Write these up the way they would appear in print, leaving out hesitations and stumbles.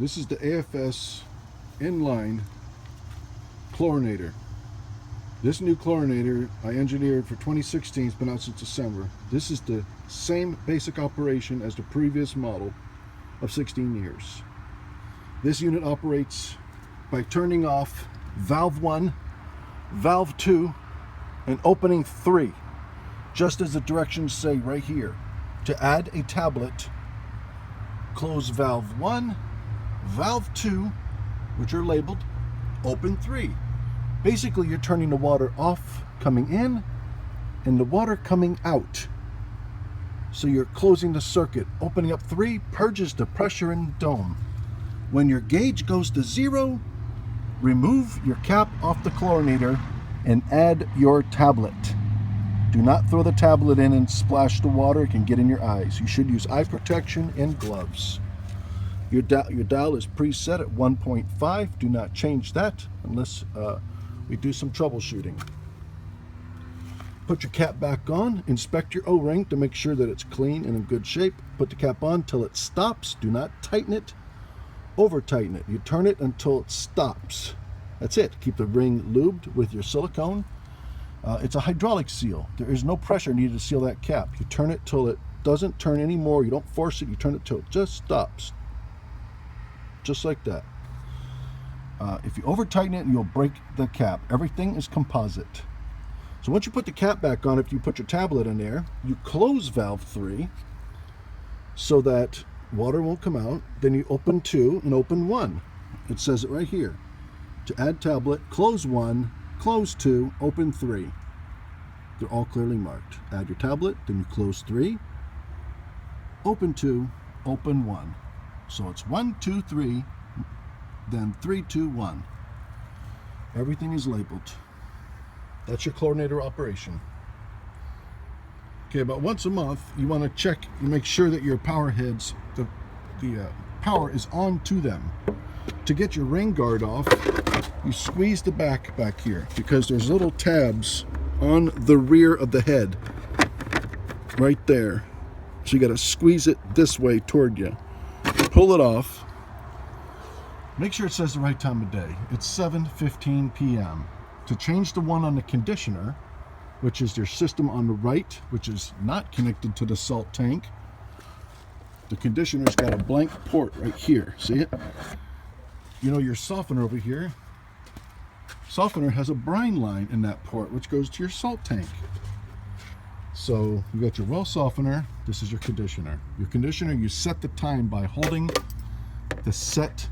This is the AFS inline chlorinator. This new chlorinator I engineered for 2016. It's been out since December. This is the same basic operation as the previous model of 16 years. This unit operates by turning off valve 1, valve 2, and opening 3, just as the directions say right here. To add a tablet, close valve 1, valve 2, which are labeled, open 3. Basically, you're turning the water off coming in and the water coming out. So you're closing the circuit. Opening up 3 purges the pressure in the dome. When your gauge goes to 0, remove your cap off the chlorinator and add your tablet. Do not throw the tablet in and splash the water. It can get in your eyes. You should use eye protection and gloves. Your dial is preset at 1.5. Do not change that unless we do some troubleshooting. Put your cap back on. Inspect your O-ring to make sure that it's clean and in good shape. Put the cap on till it stops. Do not tighten it, over tighten it. You turn it until it stops. That's it. Keep the ring lubed with your silicone. It's a hydraulic seal. There is no pressure needed to seal that cap. You turn it till it doesn't turn anymore. You don't force it. You turn it till it just stops. Just like that. If you over tighten it, you'll break the cap. Everything is composite. So once you put the cap back on, if you put your tablet in there, you close valve 3 so that water won't come out. Then you open 2 and open 1. It says it right here. To add tablet, close 1, close 2, open 3. They're all clearly marked. Add your tablet, then you close 3, open 2, open 1. So it's 1, 2, 3, then 3, 2, 1. Everything is labeled. That's your chlorinator operation. Okay, about once a month, you want to check and make sure that your power heads, the power is on to them. To get your rain guard off, you squeeze the back here because there's little tabs on the rear of the head right there. So you got to squeeze it this way toward you. Pull it off. Make sure it says the right time of day. It's 7:15 p.m. To change the one on the conditioner, which is your system on the right, which is not connected to the salt tank, the conditioner's got a blank port right here. See it? You know your softener over here, softener has a brine line in that port, which goes to your salt tank. So you got your well softener, this is your conditioner. Your conditioner, you set the time by holding the set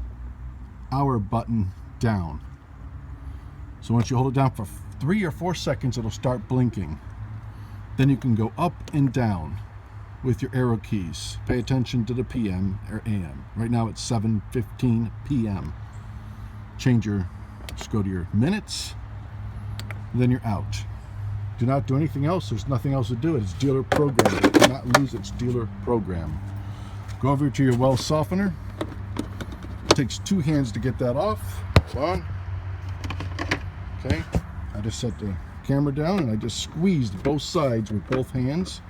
hour button down. So once you hold it down for 3 or 4 seconds, it'll start blinking. Then you can go up and down with your arrow keys. Pay attention to the PM or AM. Right now it's 7:15 p.m. Just go to your minutes, then you're out. Do not do anything else. There's nothing else to do. It's dealer program. Do not lose its dealer program. Go over to your well softener. It takes 2 hands to get that off. One. Okay. I just set the camera down and I just squeezed both sides with both hands.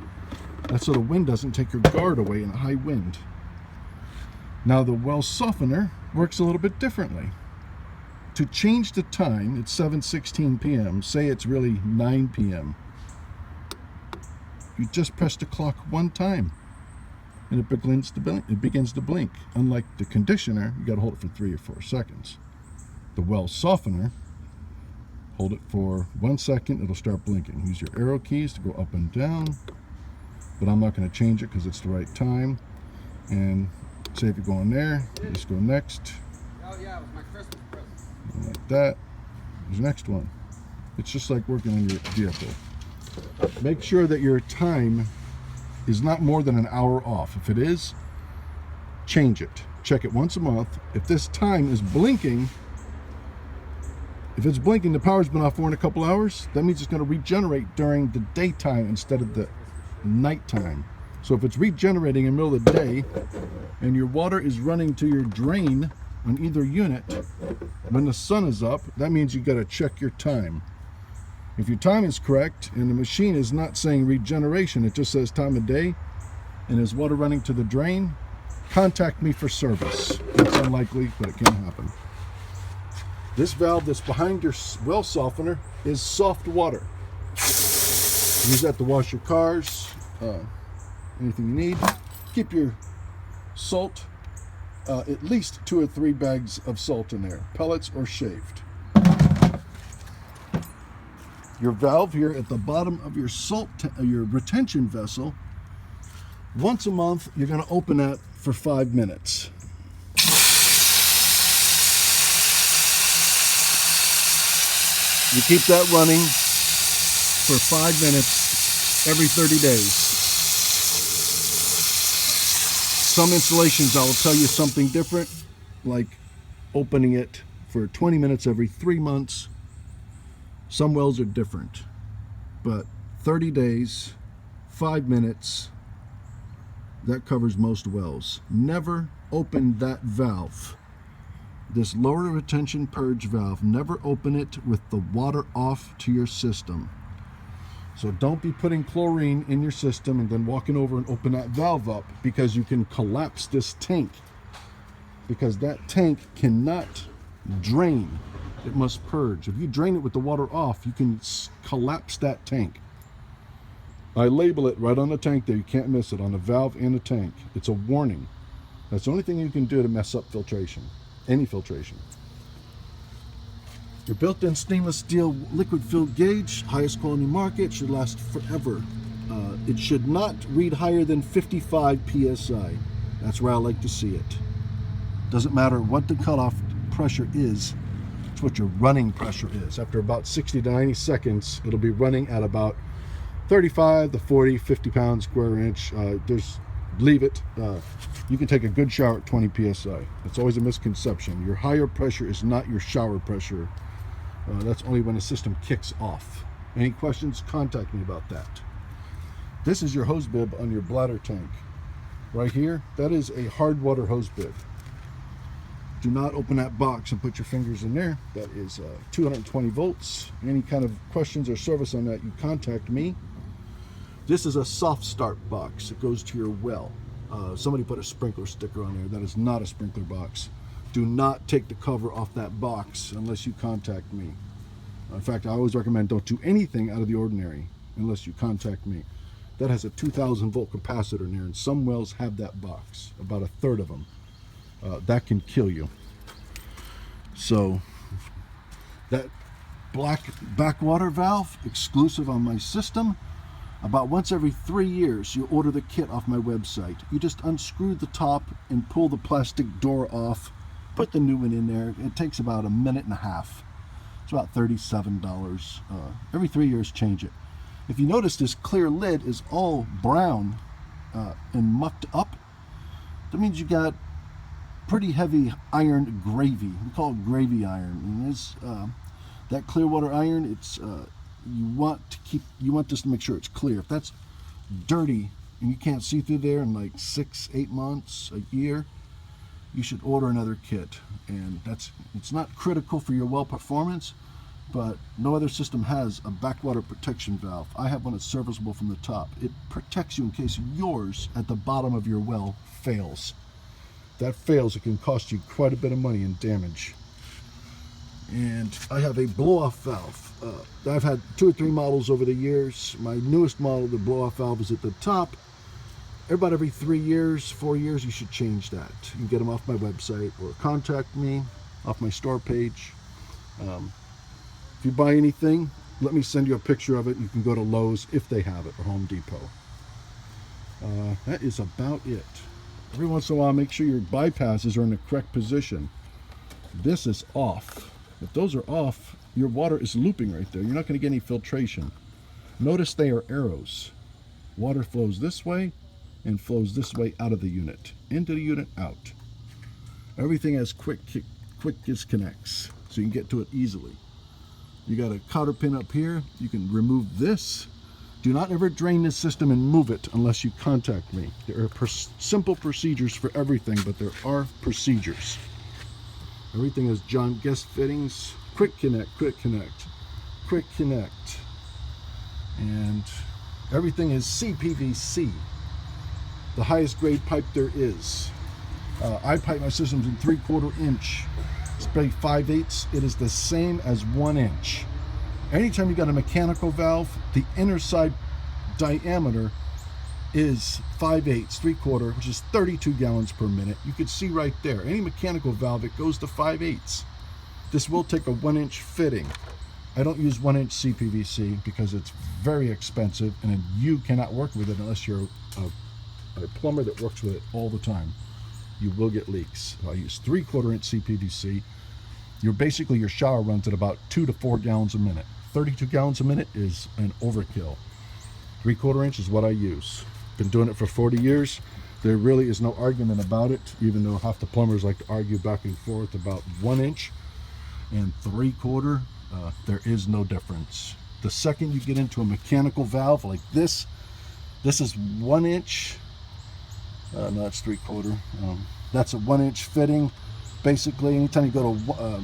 That's so the wind doesn't take your guard away in a high wind. Now the well softener works a little bit differently. To change the time, it's 7:16 p.m. Say it's really 9 p.m. You just press the clock 1 time and it begins to blink. Unlike the conditioner, you got to hold it for 3 or 4 seconds. The well softener, hold it for 1 second, it'll start blinking. Use your arrow keys to go up and down, but I'm not going to change it because it's the right time. And say if you go in there, you just go next. Oh yeah, it was my Christmas present. And like that. There's the next one. It's just like working on your vehicle. Make sure that your time is not more than an hour off. If it is, change it. Check it once a month. If this time is blinking, if it's blinking, the power's been off for in a couple hours, that means it's going to regenerate during the daytime instead of the nighttime. So if it's regenerating in the middle of the day and your water is running to your drain on either unit when the sun is up, that means you got to check your time. If your time is correct and the machine is not saying regeneration, it just says time of day, and there's water running to the drain, contact me for service. It's unlikely, but it can happen. This valve that's behind your well softener is soft water. Use that to wash your cars, anything you need. Keep your salt, at least 2 or 3 bags of salt in there, pellets or shaved. Your valve here at the bottom of your your retention vessel, once a month, you're going to open that for 5 minutes. You keep that running for 5 minutes every 30 days. Some installations, I will tell you something different, like opening it for 20 minutes every 3 months. Some wells are different, but 30 days, 5 minutes, that covers most wells. Never open that valve. This lower retention purge valve, never open it with the water off to your system. So don't be putting chlorine in your system and then walking over and open that valve up, because you can collapse this tank. Because that tank cannot drain. It must purge. If you drain it with the water off, you can collapse that tank. I label it right on the tank there. You can't miss it, on the valve and the tank. It's a warning. That's the only thing you can do to mess up filtration. Any filtration. Your built-in stainless steel liquid-filled gauge, highest quality market, should last forever. It should not read higher than 55 psi. That's where I like to see it. Doesn't matter what the cutoff pressure is, it's what your running pressure is. After about 60 to 90 seconds, it'll be running at about 35 to 40, 50 pounds square inch. Leave it. You can take a good shower at 20 psi. It's always a misconception. Your higher pressure is not your shower pressure. That's only when the system kicks off. Any questions? Contact me about that. This is your hose bib on your bladder tank. Right here, that is a hard water hose bib. Do not open that box and put your fingers in there. That is 220 volts. Any kind of questions or service on that, you contact me. This is a soft start box. It goes to your well. Somebody put a sprinkler sticker on there. That is not a sprinkler box. Do not take the cover off that box unless you contact me. In fact, I always recommend don't do anything out of the ordinary unless you contact me. That has a 2,000 volt capacitor in there, and some wells have that box, about a third of them. That can kill you. So that black backwater valve, exclusive on my system. About once every 3 years, you order the kit off my website. You just unscrew the top and pull the plastic door off, put the new one in there. It takes about a minute and a half. It's about $37. Every 3 years, change it. If you notice, this clear lid is all brown and mucked up. That means you got pretty heavy iron gravy. We call it gravy iron. And it's, that clear water iron, it's you want this to make sure it's clear. If that's dirty and you can't see through there in like 6-8 months, a year, you should order another kit. And it's not critical for your well performance, but no other system has a backwater protection valve. I have one that's serviceable from the top. It protects you in case yours at the bottom of your well fails. If that fails, it can cost you quite a bit of money in damage. And I have a blow-off valve. I've had 2 or 3 models over the years. My newest model, the blow-off valve, is at the top. About every 3 years, 4 years, you should change that. You can get them off my website or contact me off my store page. If you buy anything, let me send you a picture of it. You can go to Lowe's if they have it, or Home Depot. That is about it. Every once in a while, make sure your bypasses are in the correct position. This is off. If those are off, your water is looping right there. You're not going to get any filtration. Notice they are arrows. Water flows this way and flows this way out of the unit. Into the unit, out. Everything has quick disconnects, so you can get to it easily. You got a cotter pin up here. You can remove this. Do not ever drain this system and move it unless you contact me. There are simple procedures for everything, but there are procedures. Everything is John Guest fittings. Quick connect, quick connect, quick connect. And everything is CPVC, the highest grade pipe there is. I pipe my systems in 3/4 inch. Spray 5/8. It is the same as 1 inch. Anytime you got a mechanical valve, the inner side diameter is 5/8, 3/4, which is 32 gallons per minute. You can see right there, any mechanical valve, it goes to 5/8. This will take a 1 inch fitting. I don't use 1 inch CPVC because it's very expensive and you cannot work with it unless you're a plumber that works with it all the time. You will get leaks. I use 3/4 inch CPVC. Basically your shower runs at about 2 to 4 gallons a minute. 32 gallons a minute is an overkill. 3/4 inch is what I use. Been doing it for 40 years. There really is no argument about it, even though half the plumbers like to argue back and forth about 1 inch and 3/4. There is no difference. The second you get into a mechanical valve like this is 1 inch. No, it's 3/4. That's a 1 inch fitting. Basically, anytime you go to a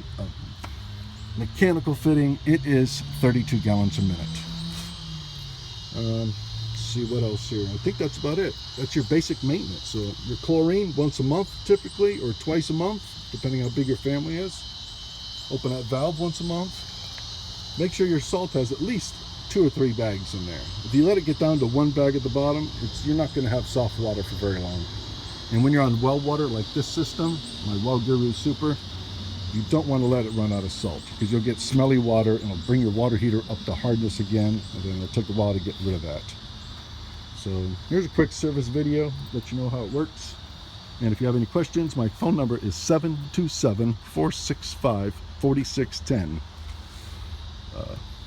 mechanical fitting, it is 32 gallons a minute. Let's see what else here. I think that's about it. That's your basic maintenance. So your chlorine once a month typically, or twice a month, depending how big your family is. Open that valve once a month. Make sure your salt has at least 2 or 3 bags in there. If you let it get down to 1 bag at the bottom, you're not going to have soft water for very long. And when you're on well water like this system, my Well Guru Super, you don't want to let it run out of salt because you'll get smelly water and it'll bring your water heater up to hardness again, and then it'll take a while to get rid of that. So here's a quick service video, let you know how it works. And if you have any questions, my phone number is 727-465-4610.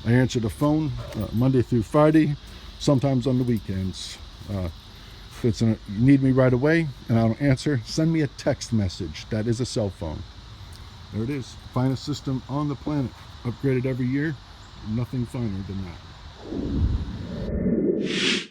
I answer the phone Monday through Friday, sometimes on the weekends. If you need me right away and I don't answer, send me a text message. That is a cell phone. There it is. Finest system on the planet. Upgraded every year. Nothing finer than that.